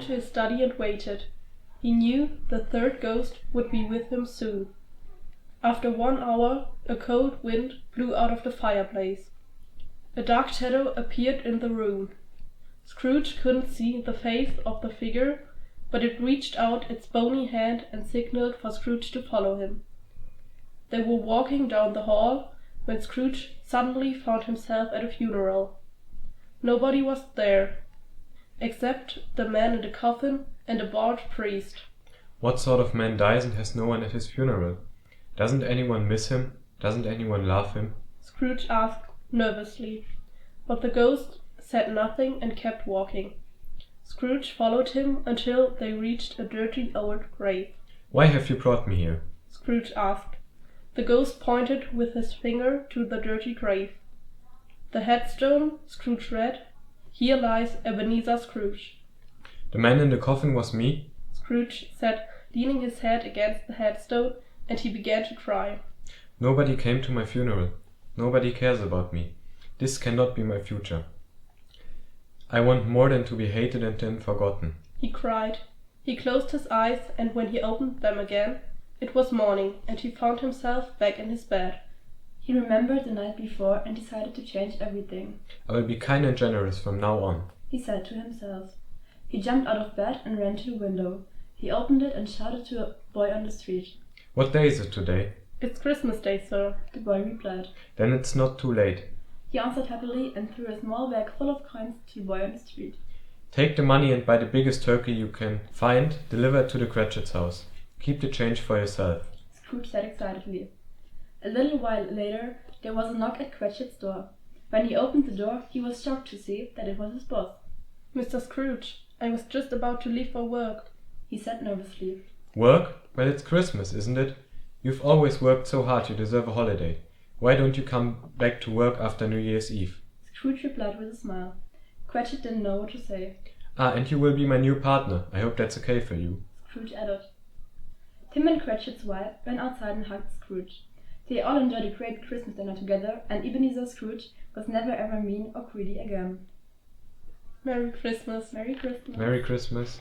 into his study and waited. He knew the third ghost would be with him soon. After 1 hour, a cold wind blew out of the fireplace. A dark shadow appeared in the room. Scrooge couldn't see the face of the figure, but it reached out its bony hand and signaled for Scrooge to follow him. They were walking down the hall when Scrooge suddenly found himself at a funeral. Nobody was there, except the man in the coffin and a bald priest. What sort of man dies and has no one at his funeral? Doesn't anyone miss him? Doesn't anyone love him? Scrooge asked nervously, but the ghost said nothing and kept walking. Scrooge followed him until they reached a dirty old grave. Why have you brought me here? Scrooge asked. The ghost pointed with his finger to the dirty grave. The headstone, Scrooge read, "Here lies Ebenezer Scrooge." The man in the coffin was me? Scrooge said, leaning his head against the headstone, and he began to cry. Nobody came to my funeral. Nobody cares about me. This cannot be my future. I want more than to be hated and then forgotten. He cried. He closed his eyes, and when he opened them again, it was morning, and he found himself back in his bed. He remembered the night before and decided to change everything. I will be kind and generous from now on, he said to himself. He jumped out of bed and ran to the window. He opened it and shouted to a boy on the street. What day is it today? It's Christmas Day, sir, the boy replied. Then it's not too late. He answered happily and threw a small bag full of coins to the boy on the street. Take the money and buy the biggest turkey you can find, deliver it to the Cratchit's house. Keep the change for yourself, Scrooge said excitedly. A little while later, there was a knock at Cratchit's door. When he opened the door, he was shocked to see that it was his boss. Mr. Scrooge, I was just about to leave for work, he said nervously. Work? Well, it's Christmas, isn't it? You've always worked so hard, you deserve a holiday. Why don't you come back to work after New Year's Eve? Scrooge replied with a smile. Cratchit didn't know what to say. Ah, and you will be my new partner. I hope that's okay for you. Scrooge added. Tim and Cratchit's wife ran outside and hugged Scrooge. They all enjoyed a great Christmas dinner together, and Ebenezer Scrooge was never ever mean or greedy again. Merry Christmas. Merry Christmas. Merry Christmas.